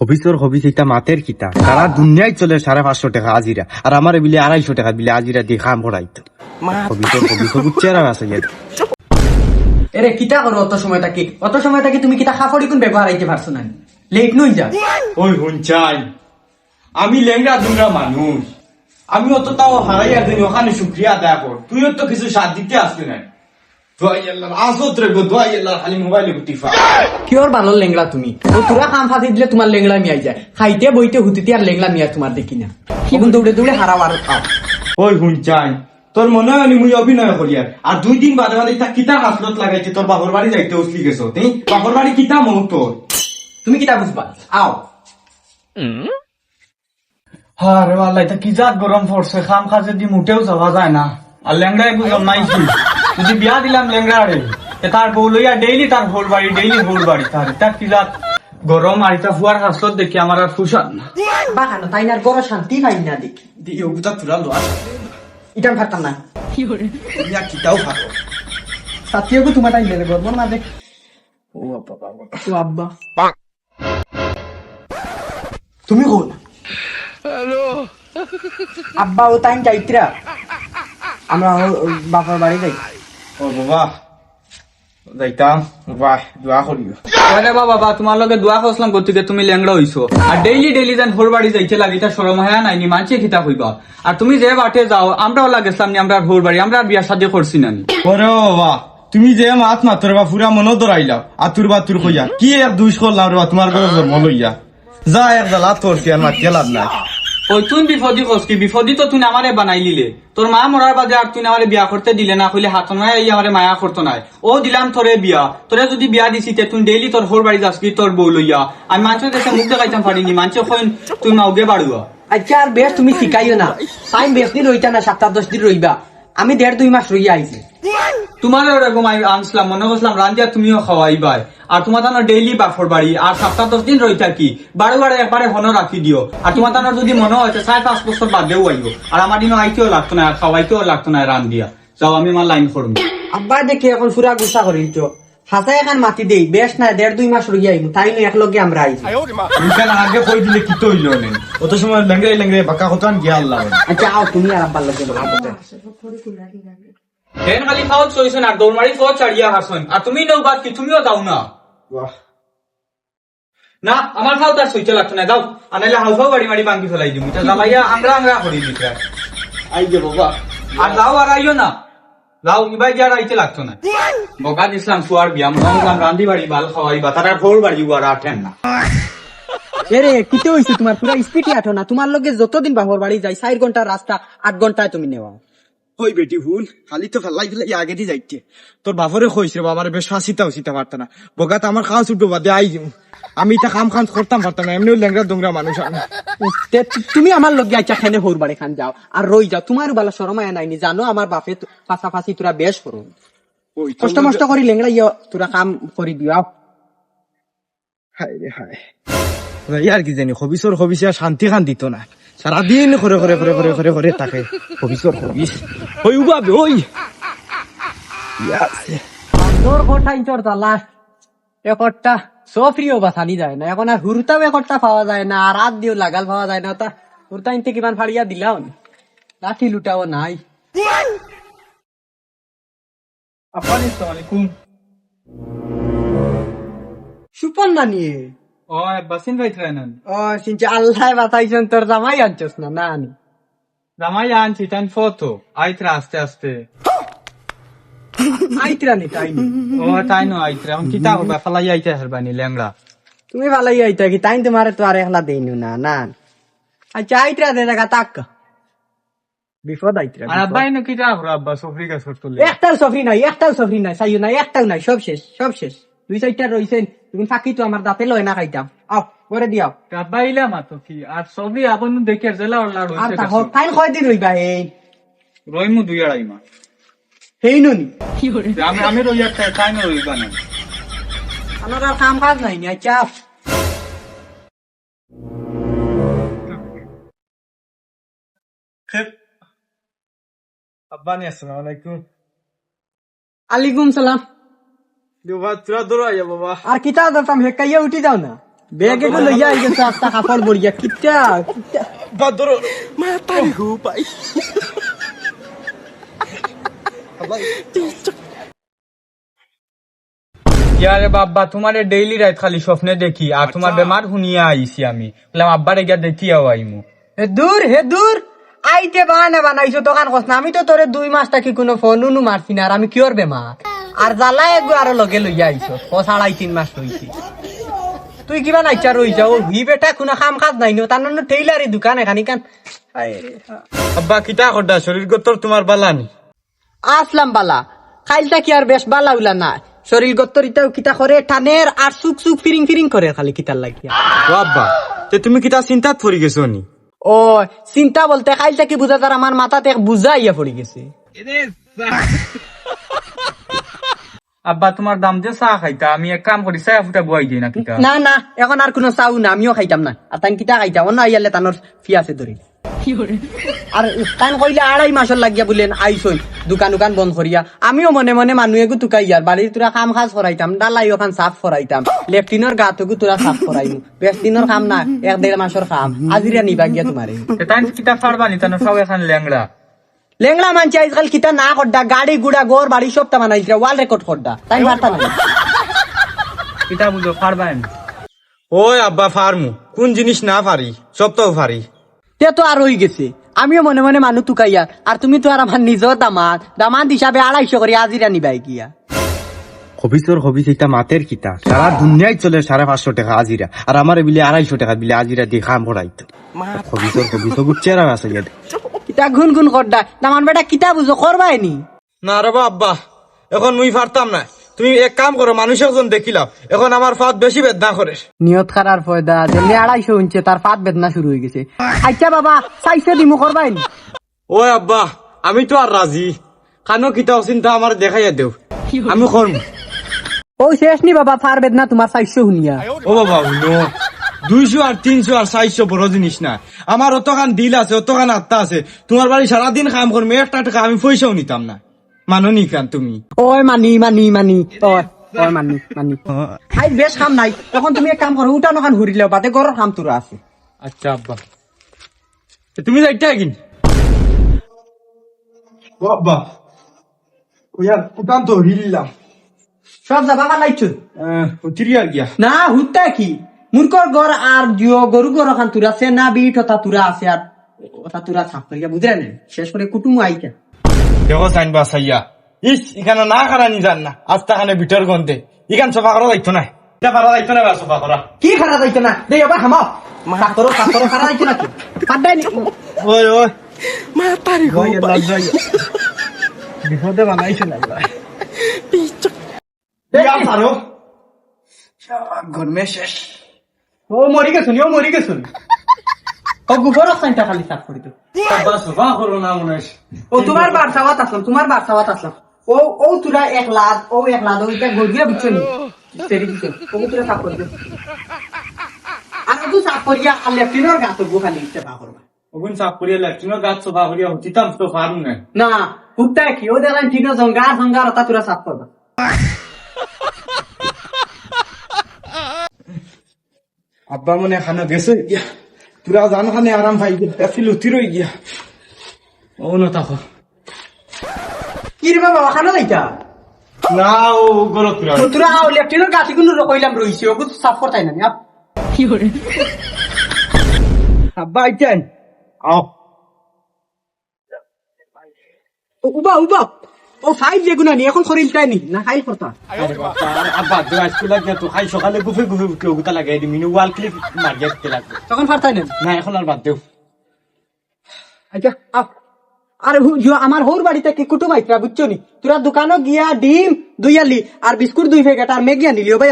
হবিসর হবিস এটা মাতের কিতা সারা দুনিয়ায় চলে 550 টাকা আজিরা, আর আমার বিলে 250 টাকা বিলে আজিরা দিয়ে খাম পড়াইতো। হবিসর হবিস বুচ্চেরা আছে ইয়াদ। এরে কিতা করো অত সময় থাকি তুমি কিতা খাফড়ি কোন ব্যবহার আইতে পারছো না, লেট নই যা। ওই হুনচাই, আমি লেঙ্গা দুংরা মানুষ, আমি অত তাও হারাই আর দিন ওখানে শুকরিয়া আদায় কর, তুইও তো কিছু সাথ দিতে আসবি না। দোয়াই আল্লাহ আসত রে গো, দোয়াই আল্লাহ খালি মোবাইলে গুটিফা। কিওর ভালো লেংলা তুমি, ও তোরা কাম ফাঁসি দিলে তোমার লেংলা মিয়াই যায়, খাইতে বইতে হুতিতে আর লেংলা মিয়া তোমার দেখি না, এখন দৌড়ে দৌড়ে হারাও আর খাও। ওই হুনচাই, তোর মনে হয় মুই অভিনয় করি আর 2 দিন বাদে বাদে তা কিতা হাসলত লাগাইছে, তোর বাপর বাড়ি যাইতে উসলি গেছো, তুই বাপর বাড়ি কিতা মৌ তোর, তুমি কিতা বুঝবা আও। হ্যাঁ রে আল্লাহ, এটা কি জাত গরম পড়ছে, খাম খাজে দি মুটেও যাওয়া যায় না। আর ল্যাংড়ায় বুঝলাম নাইছি, যদি বিয়া দিলাম ল্যাংড়া রে, তার বউ লইয়া ডেইলি তার ভোর বাড়ি তার এটা কি জাত গরম। আর এটা ফুয়ার হাসলত দেখি আমার আর ফুসান না। বাহানো তাই না, বড় শান্তি পাই না দেখি, দিয়ে ওগুতা তুরা লোয়া ইটান ফারতাম না। তুমি আর কিতাও ফাটো সাথীয়কে তোমার টাইম দেবে গরম না দেখ। ও বাবা ও আব্বা তুমি কোন আব্বা ও টাইম যাইতরা, আমরা বাবার বাড়ি যাই। ও বাবা যাইতাম বাহ, দোয়া করিও। আরে বাবা, তোমার লগে দোয়া করলাম গতিকে তুমি ল্যাংড়া হইছো, আর ডেইলি যেন ভোর বাড়ি যাইতে লাগি, তা শরম হয় নাইনি, মানছে খিতা হইবা। আর তুমি যে বাটে যাও, আমরাও লাগেছিলাম নি, আমরা ভোর বাড়ি, আমরা বিয়া শাদী করছি না নি। ওরে বাবা, তুমি যে মাত না তোর বা পুরা মনো দরাইলাও, আতুর বা তুর কইয়া কি এক দুইশ করলাম রে বা, তোমার ঘরে জন্ম লইয়া যা এক জ্বালা তোর কি আর মাতিয়ে লাভ নাই। ওই তুই বিপদী কসকি, বিপদী তো তুই আমারে বানাই লিলে, তোর মা মরার বাদে আর তুই আমারে বিয়া করতে দিলে না, কইলে হাত নয় এই আমারে মায়া করতো নাই। ও দিলাম তোরে বিয়া, তোরে যদি বিয়া দিছি তুই ডেইলি তোর ভোর বাড়ি যাস তোর বউ লইয়া, আমি মানুষের কাছে মুখ দেখাইতাম পারিনি, মানুষের কইন তুই মাউগে বাড়ুয়া। আচ্ছা আর বেশ তুমি শিখাইও না, টাইম বেশ দিন রইতা না, 7-10 দিন রইবা, আমি 1.5-2 মাস রইয়া আইছি। তোমার এরকম আনছিলাম, মনে করছিলাম রান্ধিয়া তুমিও খাওয়াইবাই, আর তোমার তানোর ডেইলি বাফর বাড়ি, আর 7-10 দিন রই থাকি, বারে একবারে হন রাখি দিও। আর তোমার তানোর যদি মনে হয় 4-5 বছর বাদেও আইও, আর আমার দিনও আইতেও লাগতো না, আর খাওয়াইতেও লাগতো না রান্ধিয়া। যাও আমি আমার লাইন করবো। আব্বা দেখি এখন পুরা গুসা করি তো হাসাই এখন মাতি দেই, বেশ না 1.5-2 মাস রইয়া আইব, তাই না একলগে আমরা আইছি। তুমি আগে কই দিলে কি তো হইল নেন, অত সময় লেঙ্গড়ে লেঙ্গড়ে বাঁকা হতান গিয়া আল্লাহ। আচ্ছা আও তুমি আর আব্বার লগে বলা করতে। হেন খালি খাওয়া চইছেন আর দৌড়মারি খাওয়া চাড়িয়া হাসেন, আর তুমি নৌ বাদ কি তুমিও যাও না। না আমার খাও তার সইতে লাগতো না, যাও আনাইলে হাউফাও বাড়ি মারি বাঙ্গি ফেলাই দিবি, তা জ্বালাইয়া আমরা করি দিতে আই যে বাবা, আর যাও আর আইও না, যাও ইবাই গিয়ে আর আইতে লাগতো না। বকা দিছিলাম সুয়ার বিয়া, মনে রান্ধি বাড়ি বাল খাওয়াইবা, তারা ভোর বাড়ি আর আঠেন না। এরে কিতে হইছে তোমার পুরা স্পিডে আঠো না, তোমার লগে যতদিন বাহর বাড়ি যাই 4 ঘন্টার রাস্তা 8 ঘন্টায় তুমি নেওয়া। ওই বেটি হুন খালি তো ফেলাই ফেলাই আগে দিয়ে যাইতে, তোর বাপরে কইছে বাবার বেশ ফাঁসিতাও সিতা পারত না, বগাত আমার খাওয়া ছুটবো বাদে আই যাও, আমি তা খাম করতাম পারতাম না, এমনিও লেঙ্গড়া দোংরা মানুষ আমি। তুমি আমার লগে আইচা খানে হোর বাড়ি খান যাও আর রই যাও, তোমার বালা শরমায় নাইনি, জানো আমার বাপে পাশাপাশি তোরা বেশ করো, কষ্ট মষ্ট করি লেংড়া ইয় তোরা কাম করি দিও। হায় রে হায়, আর কি জানি হবিসর হবিস আর শান্তি খান দিত না, সারাদিন করে তাকে হবিসর হবিস ওই উবাবে ওই তোর কোঠা ইঞ্চর লাস্ট একটা সফরিও বাসানি যায় না, এখন আর হুরতাও একটা পাওয়া যায় না, আর রাত দিও লাগাল পাওয়া যায় না, তা হুরতা ইনতে কিমান ফাড়িয়া দিলাও লাঠি লুটাও নাই। আসসালামাইকুম। সুপন না নিয়ে ও বাসিন ভাই ট্রেনেন ও সিনচে আল্লাহ বাতাইছেন, তোর জামাই আনছস না না আনি জামাই আনছি তাই ফটো আইতরা আস্তে আস্তে। আইতরা নি তাই নি। ও তাই নো আইতরা এখন কিতা হবে, ফালাই আইতে হারবানি ল্যাংড়া। তুমি ভালাই আইতা কি তাই তোমারে তো আর একলা দেইনু না না। আচ্ছা আইতরা দে জায়গা তাক বিপদ আইতরা। আর আব্বাই নো কিতা হলো, আব্বা সফরি গাছ করলে একটাও সফরি নাই সাইও নাই, একটাও নাই, সব শেষ 2-4টা রইছেন, তুমি ফাঁকি তো আমার দাঁতে লয় না খাইতাম, আও করে দিও। আব্বা ইলাম তো কি আর সবই আপন দেখে জেলা ওলা আর রইছে, তাহলে ফাইন কয়দিন রইবা এই রইমু 2-2.5 মাস। হেই নুনি আমি রই একটা তাই না রইবা না, আমার আর কাম কাজ নাই নি। আচ্ছা আব্বা নি আসসালামু আলাইকুম। আলাইকুম সালাম। বাবা তোরা দৌড়াইয়া বাবা, আর কিতা দরকার হেকাইয়া উঠি যাও না, বেগে গো লইয়া আই গেছে আস্তা কাপড় বড়িয়া কিটা বাদর ইয়ারে বাবা তোমার ডেইলি রাত খালি স্বপ্নে দেখি আর তোমার বেমার শুনিয়া আইছি আমি বললাম আব্বার গিয়া দেখিয়াও আইমু হে দূর আইতে বাহানা বানাইছো দোকান কস না আমি তো তোরে 2 মাস থাকি কোনো ফোন নুনু মারছি না আর আমি কিওর বেমার আর জ্বালা একগু আরো লগে লইয়া আইছো ও 3.5 মাস হইছি তুই কিবা নাইচা রই যাও হি বেটা কোনো কাম কাজ নাই নো তার নানো টেইলারি দোকান এখানি কান আব্বা কিতা করডা শরীর গতর তোমার বালানি আসলাম বালা খাইলটা কি আর বেশ বালা উলা না শরীর গত্তর ইটাও কিতা করে টানের আর সুক সুক ফিরিং ফিরিং করে খালি কিতার লাগিয়া ও আব্বা তে তুমি কিতা চিন্তাত পড়ি গেছো নি ও চিন্তা বলতে খাইলটা কি বুঝা তার আমার মাথাতে এক বুঝা ইয়া পড়ে গেছে আব্বা তোমার দাম যে চা খাইতা আমি এক কাম করি চা ফুটা বুয়াই দিই না কিতা না না এখন আর কোনো চাও না আমিও খাইতাম না আর তাই কিতা খাইতাম অন্য আইয়ালে তানোর ফিয়াছে ধরি আর তান কইলে 2.5 মাসের লাগিয়া বলেন আইসই দোকান দোকান বন্ধ করিয়া আমিও মনে মনে মানুহে গু তুকাইয়ার বাড়ির তোরা কাম কাজ করাইতাম ডালাই ওখান সাফ করাইতাম লেফটিনের গাতগু তোরা সাফ করাইমু বেশ দিনের কাম না 1-1.5 মাসের কাম আজিরা নিবা গিয়া তোমারে তাই কিতা পারবানি তানো সব এখন ল্যাংড়া লেংলা মানছি আজকাল কিতা না করডা গাড়ি গুড়া গোর বাড়ি সবটা বানাইছে ওয়াল রেকর্ড করডা তাই পারতা না কিতা বুঝো পারবান ওই আব্বা ফার্মু কোন জিনিস না পারি সব তো পারি তে তো আর হয়ে গেছে আমিও মনে মনে মানু তুকাইয়া আর তুমি তো আর আমার নিজের দামাত হিসাবে 250 করে আজিরা নিবাই গিয়া হবিস এটা মাতের কিতা সারা দুনিয়ায় চলে 550 টাকা আজিরা আর আমার বিলে 250 টাকা বিলে আজিরা দিয়ে খাম পড়াইতো হবিস গুচ্ছেরা আছে গেলে কিতা গুন গুন করডা দামান বেটা কিতা বুঝো করবাই নি না রে আব্বা এখন মুই পারতাম না তুমি এক কাম করো মানুষ একজন দেখিলাম এখন আমার ফাত বেশি বেদনা করে নিয়ত খারার ফয়দা যেমনি 250 ইঞ্চে তার ফাত বেদনা শুরু হয়ে গেছে আচ্ছা বাবা চাইছে দিমু করবাই নি ওই আব্বা আমি তো আর রাজি কানো কিতা চিন্তা আমার দেখাইয়া দেও আমি করব ও শেষ নি বাবা ফার বেদনা তোমার চাইছে শুনিয়া ও বাবা নো 200 আর 300 আর 400 বড় জিনিস না আমার অতখান দিল আছে অতখান আত্মা আছে তোমার বাড়ি সারাদিন কাম করবে একটা টাকা আমি পয়সাও নিতাম না মানো নি কান তুমি ওই মানি ওই মানি খাই বেশ কাম নাই তখন তুমি এক কাম করো উঠানো খান ঘুরিলেও বাদে গরর কাম তোরা আছে আচ্ছা আব্বা তুমি যাইতে কিন বাবা ওয়ার উঠান তো হিললাম সব যাবা বানাইছো উঠিরি আর গিয়া না হুত্তা কি মুরকর গর আর জিও গরু গর খান তুরা সে না বিট হতা তুরা আছে আর ওটা তুরা সাফ করিয়া বুঝলেন শেষ করে কুটুম আইকা দেখো সাইন বাসাইয়া ইস এখানে না খারানি জান না আস্তা খানে ভিতর গন্তে ইখান সফা করা যাইতো না এটা পারা যাইতো না সফা করা কি খারা যাইতো না দেই আবার হামাও সাতরো খারা যাইতো না কি পাডাই নি ওই ওই মা তারি গো বিপদে বানাইছে না ইয়া সারো গরমে শেষ ও মরি গেছুন ও গুবর সাইনটা খালি সাফ করি তো আব্বা সফা করো না মনে হয় ও তোমার বারসাওয়াত আসলাম ও তুরা এক লাখ ওইটা গড়িয়া বুঝছো নি তেরি দিছো ও তুরা সাফ করি আর তো সাফ করিয়া আর লেফটিনের গাত গো খালি ইস্তেফা করবা ওগুন সাফ করিয়া লেফটিনো গাছ সফা করিয়া হতিতাম তো পারু না না হুত্তা কি ও দেখান ঠিক জঙ্গার ওটা তুরা সাফ করবা আব্বা মনে খানা গেছে গিয়া তোরা জান খানে আরাম পাই গিয়া ফিল উঠি রই গিয়া ও না তাকো কি রে বাবা খানা যাইতা না ও গলত তুরা তুরা লেফটিনের গাতি গুলো রকইলাম রইছে ওগু সাফ করতাই না কি করে আব্বা আইতেন আও উবা ও ফাইভ যেগুনা নি এখন খরিলটাই নি না খাইল করতা আব্বা দুয়া স্কুল লাগে তো খাই সকালে গুফে উঠে ওগুতা লাগাই দি মিনু ওয়াল ক্লিপ মারিয়া দিতে লাগবে তখন ফারতাই না না এখন আর বাদ দেও আচ্ছা আরে আমার হোর বাড়িতে কি কুটুম আইতরা বুঝছো নি তোরা দোকানও গিয়া ডিম 2 আলি আর বিস্কুট 2 প্যাকেট আর ম্যাগি আনিলিও ভাই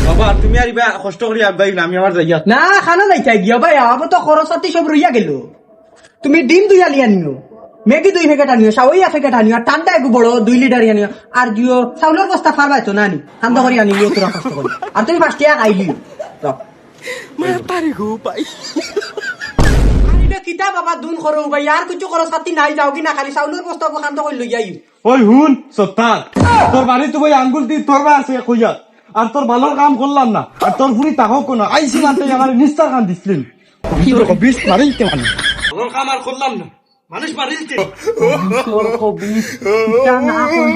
বাবা তুমি আর ইবা কষ্ট করি আব্বাই না আমি আমার যাইয়া না খানা যাইতাই গিয়া ভাই আবার তো খরচাতি সব রইয়া গেল তুমি ডিম 2 আলি আনিও ম্যাগি 2 প্যাকেট আনিও সাওই প্যাকেট আনিও আর টান্ডা এক বড় 2 লিটার আনিও আর জিও চাউলের বস্তা ফারবাই তো নানি খান্দা করি আনিলিও তোরা কষ্ট করি আর তুমি 5 টাকা খাইলিও মা পারি গো ভাই কিতা বাবা দুন করো ভাই আর কিছু করো সাথী নাই যাও কি না খালি চাউলের বস্তা খান্দা কই লই যাই ওই হুন সত্তার তোর বাড়ি তো ওই আঙ্গুল দি তোর বা আছে কইয়া আর তোর ভালোর কাম করলাম না আর তোর পুরি তাকাও কোনো আইসি মানতে আমার নিস্তার কান দিছিলেন বিষ মারি দিতে মানুষ ভালোর কাম আর করলাম না মানুষ মারি দিতে তোর কবি না করি